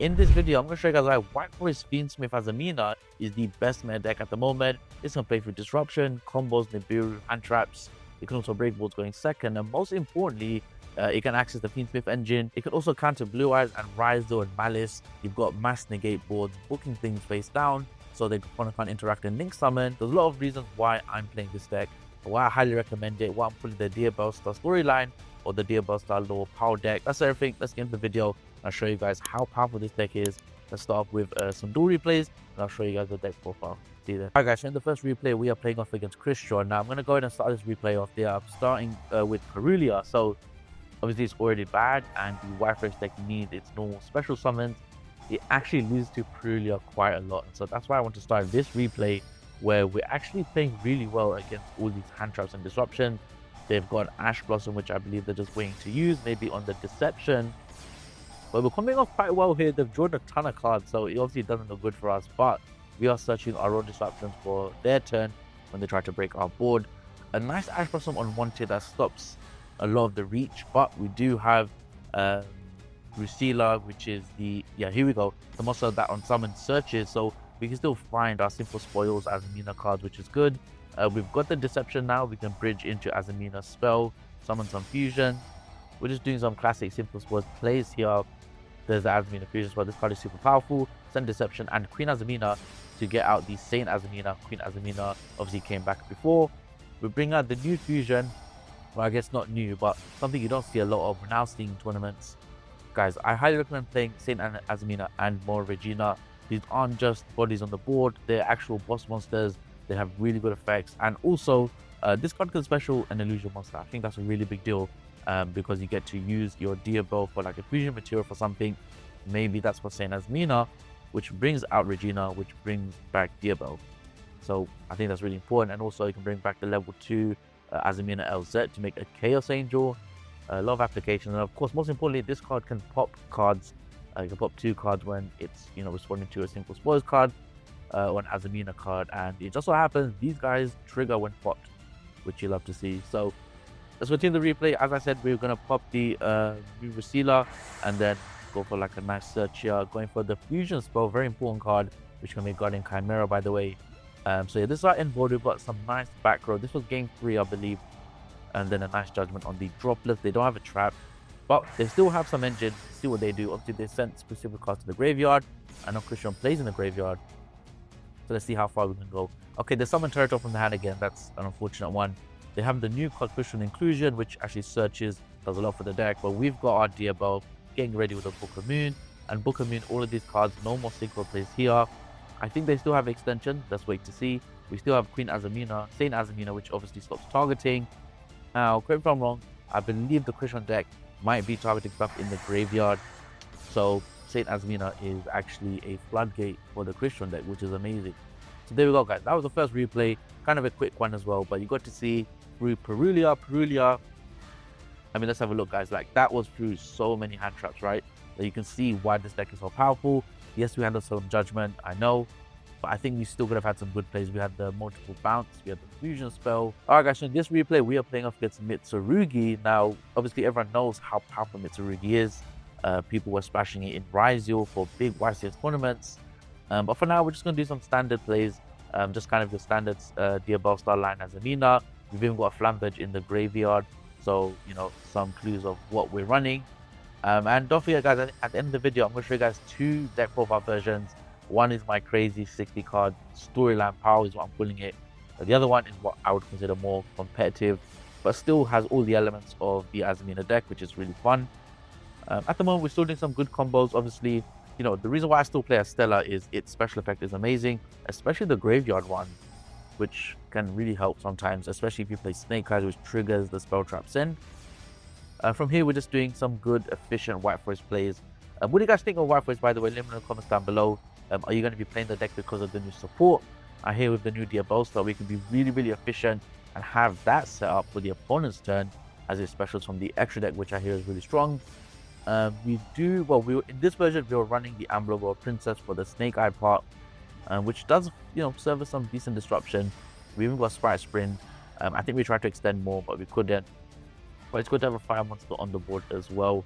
In this video, I'm going to show you guys why White Forest FIENDSMITH Azamina is the best meta deck at the moment. It's going to play through Disruption, combos, Nibiru, hand traps. It can also break boards going second, and most importantly, it can access the FIENDSMITH engine. It can also counter Blue Eyes and Rise and BANLIST. You've got mass negate boards, booking things face down, so the opponent can't interact and link summon. There's a lot of reasons why I'm playing this deck, why I highly recommend it, why I'm pulling the Duel Star storyline or the Duel Star lore power deck. That's everything. Let's get into the video. I'll show you guys how powerful this deck is. Let's start off with some duel replays, and I'll show you guys the deck profile. See there. Alright guys, so in the first replay, we are playing off against Crystron. Now I'm going to go ahead and start this replay off there. I'm starting with Carulia. So obviously it's already bad, and the White Forest deck needs its normal special summons. It actually loses to Carulia quite a lot, and so that's why I want to start this replay where we're actually playing really well against all these hand traps and disruption. They've got Ash Blossom, which I believe they're just waiting to use, maybe on the Deception. But we're coming off quite well here. They've drawn a ton of cards, so it obviously doesn't look good for us. But we are searching our own disruptions for their turn when they try to break our board. A nice Ash Blossom on one tier that stops a lot of the reach. But we do have Rusila, which is the... Yeah, here we go. The monster that on summon searches. So we can still find our simple spoils Azamina cards, which is good. We've got the Deception now. We can bridge into Azamina spell, summon some fusion. We're just doing some classic simple spoils plays here. There's the Azamina fusion spell. This card is super powerful. Send Deception and Queen Azamina to get out the Saint Azamina. Queen Azamina obviously came back before. We bring out the new fusion. Well, I guess not new, but something you don't see a lot of. We're now seeing tournaments. Guys, I highly recommend playing Saint Azamina and more Regina. These aren't just bodies on the board. They're actual boss monsters. They have really good effects. And also, this card can special an illusion monster. I think that's a really big deal. Because you get to use your Duel for like a fusion material for something. Maybe that's for Saint Azamina, which brings out Regina, which brings back Duel. So I think that's really important. And also you can bring back the level 2 Azamina LZ to make a Chaos Angel. A lot of applications, and of course most importantly, this card can pop cards. You can pop 2 cards when it's responding to a simple spoils card or an Azamina card, and it just so happens these guys trigger when popped, which you love to see. So let's continue the replay. As I said, we're going to pop the new Rusila and then go for like a nice search here. Going for the Fusion spell, very important card, which can make Guardian Chimera, by the way. So yeah, this is our end board. We've got some nice back row. This was game 3, I believe. And then a nice judgment on the droplets. They don't have a trap, but they still have some engine. See what they do. Obviously, they sent specific cards to the graveyard. I know Crystron plays in the graveyard. So let's see how far we can go. Okay, there's summon Turtle from the hand again. That's an unfortunate one. They have the new card Crystron Inclusion, which actually searches, does a lot for the deck. But we've got our Duel getting ready with a Book of Moon. And Book of Moon, all of these cards, no more synchro plays here. I think they still have extension. Let's wait to see. We still have Queen Azamina, Saint Azamina, which obviously stops targeting. Now, correct me if I'm wrong, I believe the Crystron deck might be targeting stuff in the graveyard. So Saint Azamina is actually a floodgate for the Crystron deck, which is amazing. So there we go, guys. That was the first replay. Kind of a quick one as well, but you got to see through Carulia. I mean, let's have a look, guys. Like, that was through so many hand traps, right? That you can see why this deck is so powerful. Yes, we handled some judgment, I know, but I think we still could have had some good plays. We had the multiple bounce, we had the fusion spell. Alright guys, so in this replay, we are playing off against Mitsurugi. Now, obviously everyone knows how powerful Mitsurugi is. People were splashing it in Rizio for big YCS tournaments. But for now, we're just going to do some standard plays. Just kind of the standards, Duel Star line Azamina. We've even got a Flamberge in the graveyard. So, some clues of what we're running. And don't forget, guys, at the end of the video, I'm going to show you guys 2 deck profile versions. One is my crazy 60 card storyline power, is what I'm pulling it. The other one is what I would consider more competitive, but still has all the elements of the Azamina deck, which is really fun. At the moment, we're still doing some good combos. Obviously, the reason why I still play Estella is its special effect is amazing, especially the graveyard one, which can really help sometimes, especially if you play Snake Eyes, which triggers the spell traps in. From here, we're just doing some good, efficient White Forest plays. What do you guys think of White Forest, by the way? Let me know in the comments down below. Are you going to be playing the deck because of the new support? I hear with the new Duel Star, we can be really, really efficient and have that set up for the opponent's turn as a specials from the extra deck, which I hear is really strong. In this version, we were running the Ambler Princess for the Snake Eye part, which does, serve us some decent disruption. We even got Sprite Sprint. I think we tried to extend more, but we couldn't. But it's good to have a fire monster on the board as well.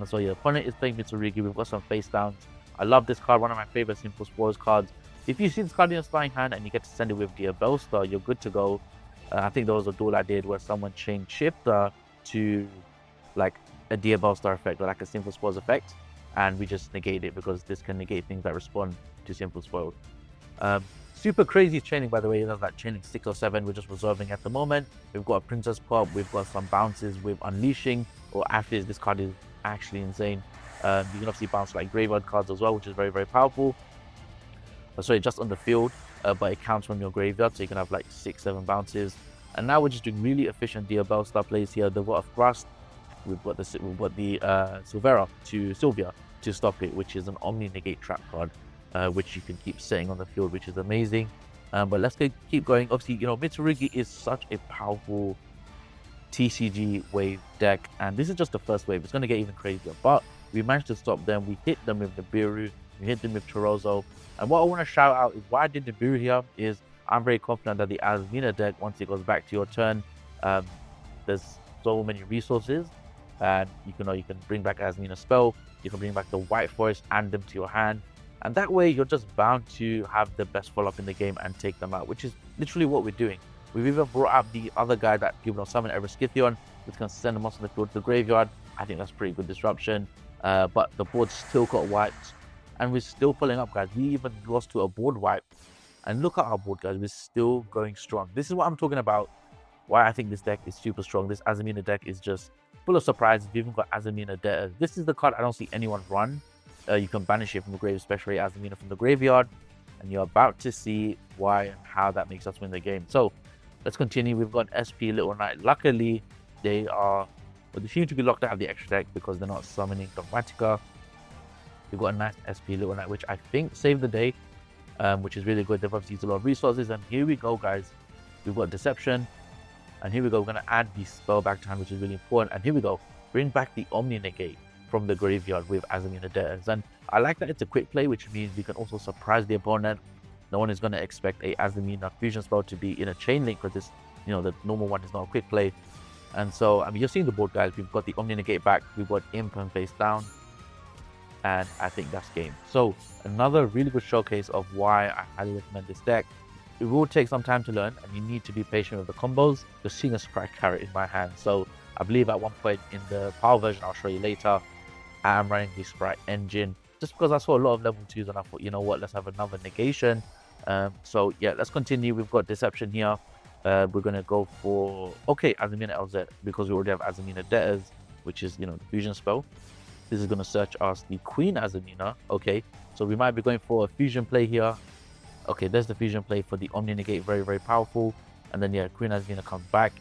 So yeah, opponent is playing Mitsurugi. We've got some face downs. I love this card, one of my favorite simple spoils cards. If you see this card in your starting hand and you get to send it with Diabellstar, you're good to go. I think there was a duel I did where someone changed Shifter to like a Diabellstar effect or like a simple spoils effect, and we just negate it because this can negate things that respond to simple spoils. Super crazy chaining, by the way. There's like chaining 6 or 7 we're just resolving at the moment. We've got a Princess Pop, we've got some bounces with Unleashing or Affis. This card is actually insane. You can obviously bounce like graveyard cards as well, which is very, very powerful. Sorry, just on the field, but it counts from your graveyard, so you can have like 6, 7 bounces. And now we're just doing really efficient Diabellstar plays here. The What of Thrust, we've got the Sylvia to stop it, which is an Omni Negate trap card, which you can keep setting on the field, which is amazing. But let's keep going. Obviously, you know, Mitsurugi is such a powerful TCG wave deck, and this is just the first wave. It's going to get even crazier, but we managed to stop them. We hit them with Nibiru, we hit them with Chorozo, and what I want to shout out is why I did Nibiru here is I'm very confident that the Azamina deck, once it goes back to your turn, there's so many resources, and you can bring back Azamina spell, you can bring back the White Forest and them to your hand, and that way you're just bound to have the best follow-up in the game and take them out, which is literally what we're doing. We've even brought up the other guy that people don't summon, Eriskythion, which can send them off on the field to the graveyard. I think that's pretty good disruption. But the board still got wiped, and we're still pulling up, guys. We even lost to a board wipe, and look at our board, guys. We're still going strong. This is what I'm talking about, why I think this deck is super strong. This Azamina deck is just full of surprises. We've even got Azamina Debtors. This is the card I don't see anyone run. You can banish it from the grave, especially Azamina from the graveyard, and you're about to see why and how that makes us win the game. So let's continue. We've got SP Little Knight. Luckily, they seem to be locked out of the extra deck because they're not summoning Dogmatica. We've got a nice SP Little Knight, which I think saved the day, which is really good. They've obviously used a lot of resources, and here we go, guys. We've got Deception, and here we go. We're going to add the spell back to hand, which is really important, and here we go. Bring back the Omni Negate from the graveyard with Azamina Debtors, and I like that it's a quick play, which means we can also surprise the opponent. No one is going to expect a Azamina fusion spell to be in a chain link, because this, you know, the normal one is not a quick play. And so, I mean, you're seeing the board, guys. We've got the Omni Negate back, we've got Imp and face down, and I think that's game. So another really good showcase of why I highly recommend this deck. It will take some time to learn, and you need to be patient with the combos. You're seeing a Sprite Carrot in my hand, so I believe at one point in the power version, I'll show you later, I am running the Sprite Engine, just because I saw a lot of level 2s, and I thought, you know what, let's have another negation. So yeah, let's continue. We've got Deception here. We're gonna go for Azamina LZ, because we already have Azamina Debtors, which is, you know, the fusion spell. This is gonna search us the Queen Azamina. Okay, so we might be going for a fusion play here. Okay, there's the fusion play for the Omni Negate, very, very powerful. And then yeah, Queen Azamina comes back,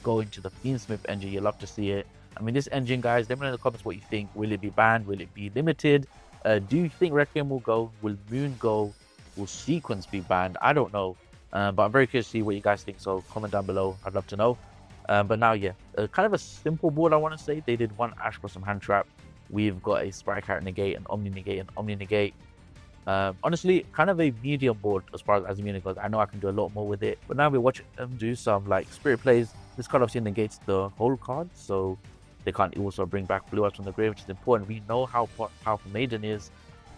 go into the FIENDSMITH engine. You love to see it. I mean, this engine, guys, let me know in the comments what you think. Will it be banned? Will it be limited? Do you think Requiem will go? Will Moon go? Will Sequence be banned? I don't know, but I'm very curious to see what you guys think, so comment down below. I'd love to know. But now, yeah, kind of a simple board, I want to say. They did one Ash Blossom Hand Trap. We've got a Sprite Carrot Negate, an Omni Negate, and Omni Negate. Honestly, kind of a medium board as far as Azamina goes. I know I can do a lot more with it, but now we're watching them do some like spirit plays. This card obviously negates the whole card, so they can't also bring back Blue Eyes from the grave, which is important. We know how powerful Maiden is.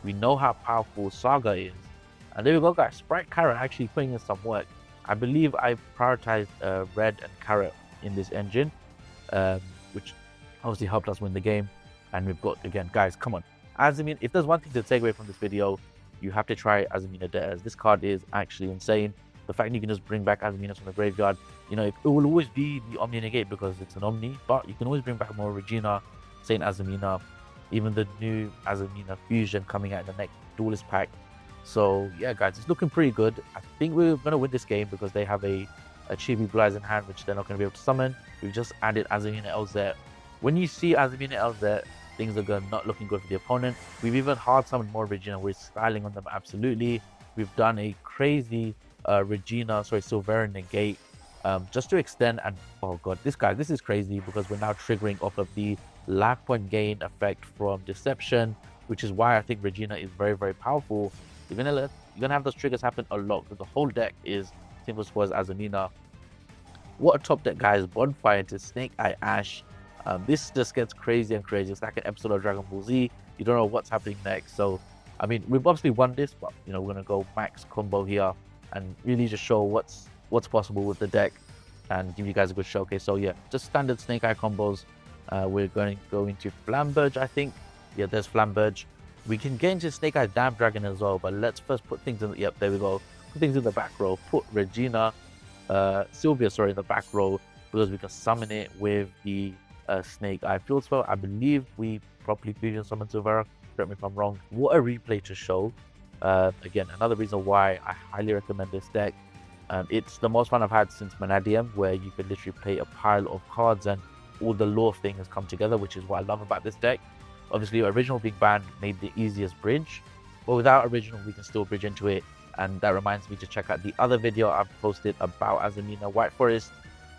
We know how powerful Saga is. And there we go, guys. Sprite Carrot actually putting in some work. I believe I prioritized Red and Carrot in this engine, which obviously helped us win the game. And we've got, again, guys, come on. Azamina, if there's one thing to take away from this video, you have to try Azamina Debtors. This card is actually insane. The fact that you can just bring back Azaminas from the graveyard, you know, it will always be the Omni Negate because it's an Omni, but you can always bring back more Regina, Saint Azamina, even the new Azamina Fusion coming out in the next Duelist pack. So yeah, guys, it's looking pretty good. I think we're going to win this game because they have a Chibi Blue Eyes in hand, which they're not going to be able to summon. We've just added Azamina LZ. When you see Azamina LZ, things are not looking good for the opponent. We've even hard summoned more Regina. We're styling on them absolutely. We've done a crazy Silvera Negate just to extend, and oh god, this is crazy because we're now triggering off of the life point gain effect from Deception, which is why I think Regina is very, very powerful. You're gonna have those triggers happen a lot because the whole deck is Simple Spoils Azamina. What a top deck, guys. Bonfire into Snake Eye Ash. This just gets crazy and crazy. It's like an episode of Dragon Ball Z. You don't know what's happening next. So I mean, we've obviously won this, but you know, we're gonna go max combo here and really just show what's possible with the deck and give you guys a good showcase. So yeah, just standard Snake Eye combos. We're going to go into Flamberge, I think. Yeah, there's Flamberge. We can get into Snake Eye Damn Dragon as well, but let's first put things in. Yep, there we go. Put things in the back row. Put Sylvia, sorry, in the back row because we can summon it with the Snake Eye Field Spell. I believe we properly fusion summon Silvera. Correct me if I'm wrong. What a replay to show. Again, another reason why I highly recommend this deck. It's the most fun I've had since Manadium, where you could literally play a pile of cards and all the lore things come together, which is what I love about this deck. Obviously, original Big Band made the easiest bridge, but without original, we can still bridge into it. And that reminds me to check out the other video I've posted about Azamina White Forest,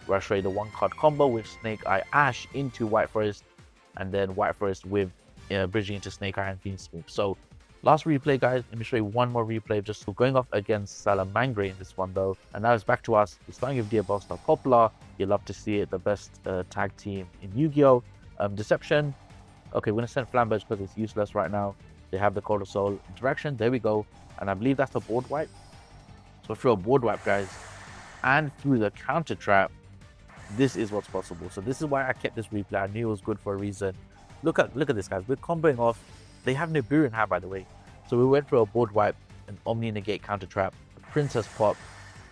where I show you the 1-card combo with Snake Eye Ash into White Forest, and then White Forest with bridging into Snake Eye and FIENDSMITH. So last replay, guys, let me show you one more replay, just going off against Salamangre in this one though. And now it's back to us. We're starting with Diablo Star Poplar. You love to see it, the best tag team in Yu-Gi-Oh! Deception. Okay, we're gonna send Flamberge because it's useless right now. They have the Cold of Soul interaction. There we go. And I believe that's the board wipe. So through a board wipe, guys, and through the counter trap, this is what's possible. So this is why I kept this replay. I knew it was good for a reason. Look at this, guys. We're comboing off. They have Nibiru in hand, by the way. So we went for a board wipe, an Omni Negate counter trap, a Princess pop.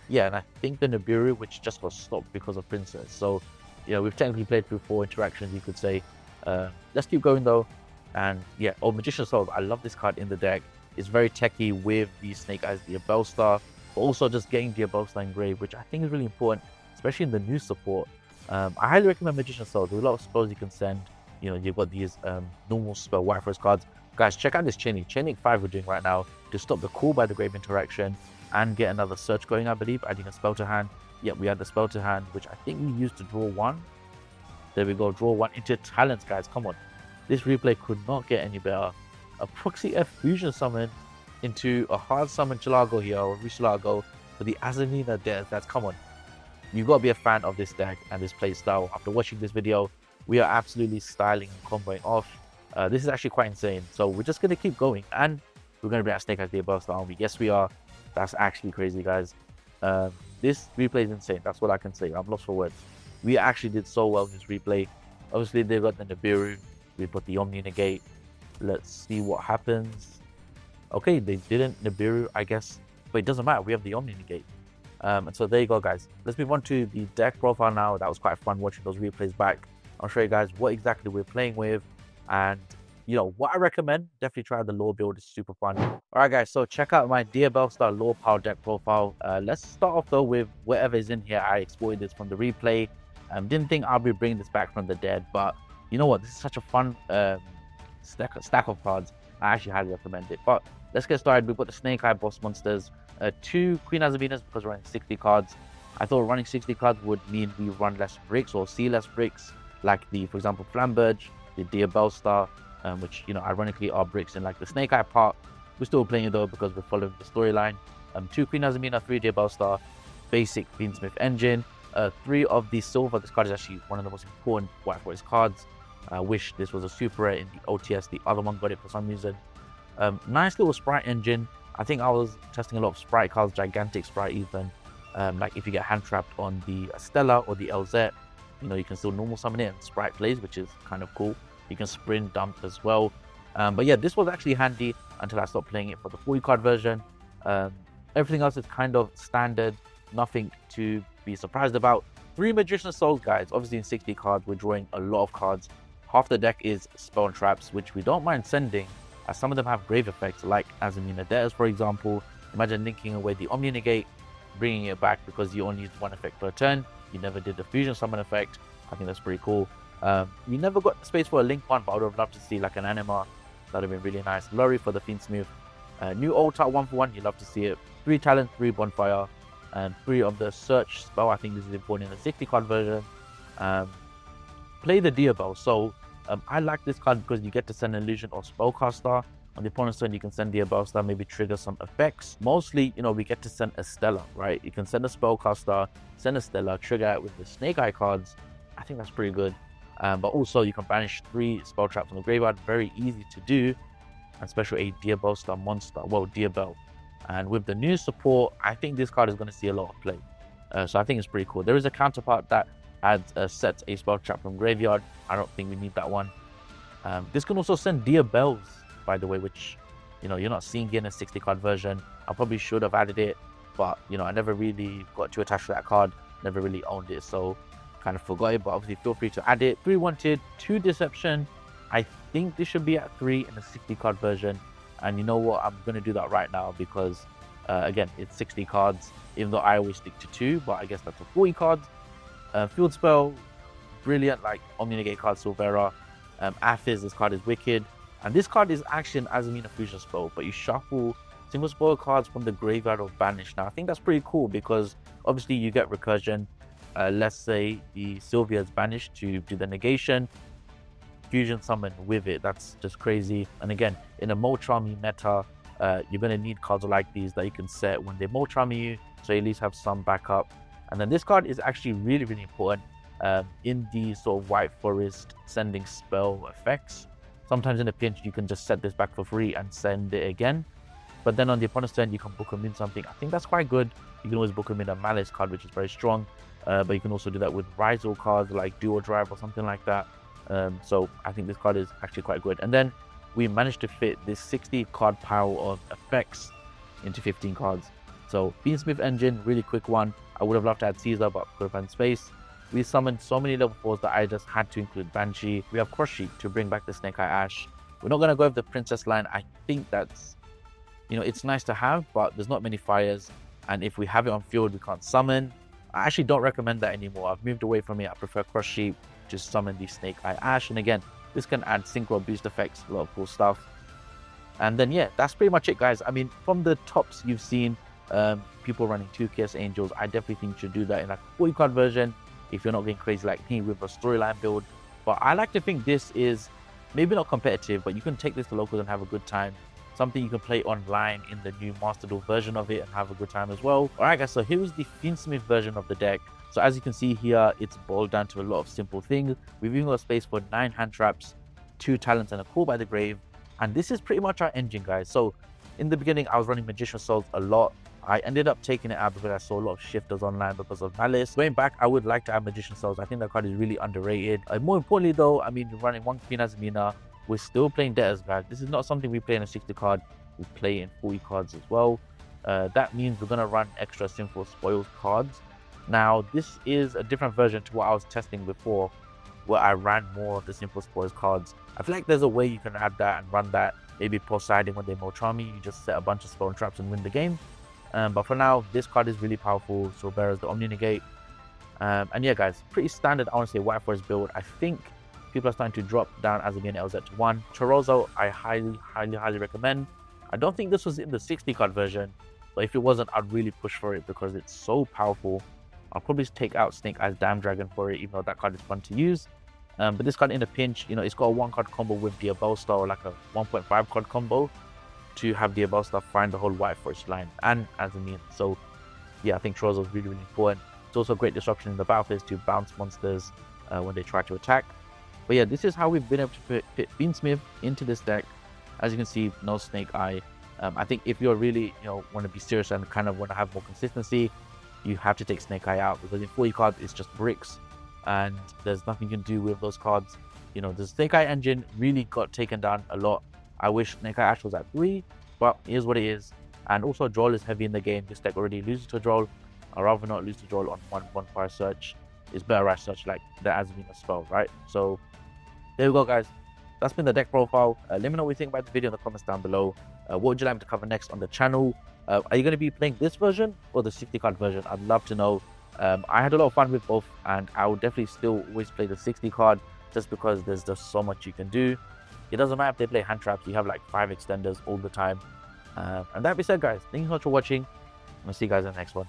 Yeah, and I think the Nibiru, which just got stopped because of Princess. So, you know, we've technically played through 4 interactions, you could say. Let's keep going though. And yeah, Magician's Soul. I love this card in the deck. It's very techy with the Snake Eyes, the Diabellstar, but also just getting Diabellstar engraved, which I think is really important, especially in the new support. I highly recommend Magician's Soul. There's a lot of spells you can send. You know, you've got these normal spell White Forest cards. Guys, check out this Chain Link 5 we're doing right now to stop the Call by the Grave interaction and get another search going, I believe, adding a spell to hand. Yep, we had the spell to hand, which I think we used to draw 1. There we go, draw 1 into Talents, guys. Come on. This replay could not get any better. A Proxy F Fusion summon into a hard summon Chilago here, or Rishilago, for the Azamina deck. That's, come on. You've got to be a fan of this deck and this play style. After watching this video, we are absolutely styling and comboing off. This is actually quite insane. So we're just going to keep going. And we're going to bring out Snake Eyes Diabellstar army. Yes, we are. That's actually crazy, guys. This replay is insane. That's what I can say. I'm lost for words. We actually did so well in this replay. Obviously, they've got the Nibiru. We've got the Omni Negate. Let's see what happens. Okay, they didn't Nibiru, I guess. But it doesn't matter. We have the Omni Negate. And so there you go, guys. Let's move on to the deck profile now. That was quite fun watching those replays back. I'll show you guys what exactly we're playing with. And, you know, what I recommend, definitely try the lore build. It's super fun. All right, guys, so check out my Diabellstar lore power deck profile. Let's start off, though, with whatever is in here. I exported this from the replay. Didn't think I'll be bringing this back from the dead, but you know what? This is such a fun stack of cards. I actually highly recommend it. But let's get started. We've got the Snake Eye boss monsters. 2 Queen Azaminas because we're running 60 cards. I thought running 60 cards would mean we run less bricks or see less bricks, like the, for example, Flamberge, the Diabellstar, which, you know, ironically are bricks in like the Snake Eye part. We're still playing it though because we're following the storyline. 2 Queen Azamina, 3 Diabellstar, basic FIENDSMITH engine, 3 of the silver. This card is actually one of the most important White Forest cards. I wish this was a super rare in the OTS. The other one got it for some reason. Nice little sprite engine. I think I was testing a lot of sprite cards, gigantic sprite even. Like if you get hand trapped on the Stella or the LZ, you know, you can still normal summon it and sprite plays, which is kind of cool. You can sprint dump as well. But yeah, this was actually handy until I stopped playing it for the 40 card version. Everything else is kind of standard, nothing to be surprised about. 3 Magician Souls, guys. Obviously in 60 cards, we're drawing a lot of cards. Half the deck is spell and traps, which we don't mind sending, as some of them have grave effects, like Azamina Debtors, for example. Imagine linking away the Omni Negate, bringing it back because you only used 1 effect per turn. You never did the Fusion Summon effect. I think that's pretty cool. We never got space for a Link one, but I would have loved to see like an Anima. That would have been really nice. Lorry for the FIENDSMITH. New Altar 1-for-1, you love to see it. 3 Talent, 3 Bonfire, and 3 of the Search spell. I think this is important in the 60 card version. Play the Diabell. So I like this card because you get to send an illusion or spellcaster. On the opponent's turn, you can send Diabellstar, maybe trigger some effects. Mostly, you know, we get to send a Stella, right? You can send a spellcaster, send a Stella, trigger it with the Snake Eye cards. I think that's pretty good. But also, you can banish 3 spell traps from the graveyard. Very easy to do. and special 8 Diabolstar Monster, well, Diabell. And with the new support, I think this card is going to see a lot of play. So I think it's pretty cool. There is a counterpart that adds sets a spell trap from graveyard. I don't think we need that one. This can also send Diabells, by the way, which, you know, you're not seeing in a 60 card version. I probably should have added it, but, you know, I never really got too attached to that card. Never really owned it, so kind of forgot it. But obviously, feel free to add it. 3 wanted, 2 deception. I think this should be at 3 in a 60 card version. And you know what? I'm going to do that right now because, again, it's 60 cards, even though I always stick to 2, but I guess that's a 40 cards. Field spell, brilliant, like Omni-Negate card, Silvera. Aphiz, this card is wicked. And this card is actually an Azamina fusion spell, but you shuffle single spoil cards from the graveyard of Banish. Now, I think that's pretty cool because obviously you get recursion. Let's say the Sylvia is banished to do the negation. Fusion summon with it. That's just crazy. And again, in a Mulcharmy meta, you're going to need cards like these that you can set when they Mulcharmy you, so you at least have some backup. And then this card is actually really, really important in the sort of White Forest sending spell effects. Sometimes in a pinch, you can just set this back for free and send it again. But then on the opponent's turn, you can book them in something. I think that's quite good. You can always book them in a Malice card, which is very strong. But you can also do that with Rizal cards like Dual Drive or something like that. So I think this card is actually quite good. And then we managed to fit this 60 card pile of effects into 15 cards. So FIENDSMITH engine, really quick one. I would have loved to add Caesar, but couldn't find space. We summoned so many level 4s that I just had to include Banshee. We have Crush Sheep to bring back the Snake Eye Ash. We're not going to go with the Princess line. I think that's, you know, it's nice to have, but there's not many fires. And if we have it on field, we can't summon. I actually don't recommend that anymore. I've moved away from it. I prefer Crush Sheep to summon the Snake Eye Ash. And again, this can add synchro boost effects, a lot of cool stuff. And then, yeah, that's pretty much it, guys. I mean, from the tops you've seen, people running 2 Chaos Angels, I definitely think you should do that in like a 40 card version if you're not getting crazy like me with a storyline build. But I like to think this is maybe not competitive, but you can take this to locals and have a good time. Something you can play online in the new Master Duel version of it and have a good time as well. Alright guys, so here is the FIENDSMITH version of the deck. So as you can see here, it's boiled down to a lot of simple things. We've even got space for 9 hand traps, 2 talents and a Call by the Grave. And this is pretty much our engine, guys. So in the beginning, I was running Magician Souls a lot. I ended up taking it out because I saw a lot of shifters online because of Malice. Going back, I would like to add Magician Souls. I think that card is really underrated. More importantly though, I mean, you're running 1 Queen Azamina. We're still playing Debtors, guys. This is not something we play in a 60 card. We play in 40 cards as well. That means we're going to run extra Sinful Spoils cards. Now, this is a different version to what I was testing before, where I ran more of the Sinful Spoils cards. I feel like there's a way you can add that and run that. Maybe post-siding when they Mulcharmy, you just set a bunch of spell and traps and win the game. But for now, this card is really powerful. Silvera's the Omni-Negate. And yeah, guys, pretty standard, I want to say, White Forest build. I think people are starting to drop down Azamina LZ to 1. Chorozo, I highly recommend. I don't think this was in the 60 card version, but if it wasn't, I'd really push for it because it's so powerful. I'll probably take out Snake Eyes Dam Dragon for it, even though that card is fun to use. But this card in a pinch, you know, it's got a 1 card combo with Diabellstar, or like a 1.5 card combo to have Diabellstar find the whole White Forest line and Azamina. So yeah, I think Chorozo is really, really important. It's also a great disruption in the battlefield to bounce monsters when they try to attack. But yeah, this is how we've been able to fit FIENDSMITH into this deck. As you can see, no Snake Eye. I think if you're really, you know, want to be serious and kind of want to have more consistency, you have to take Snake Eye out because in 40 cards, it's just bricks. And there's nothing you can do with those cards. You know, the Snake Eye engine really got taken down a lot. I wish Snake Eye Ash was at 3, but it is what it is. And also, Droll is heavy in the game. This deck already loses to Droll. I'd rather not lose to Droll on 1 bonfire search. It's better at search like the Azamina spell, right? So there we go, guys. That's been the deck profile. Let me know what you think about the video in the comments down below. What would you like me to cover next on the channel? Are you going to be playing this version or the 60 card version? I'd love to know. I had a lot of fun with both, and I would definitely still always play the 60 card just because there's just so much you can do. It doesn't matter if they play hand traps, you have like 5 extenders all the time. And that being said, guys, thank you so much for watching. I'll see you guys in the next one.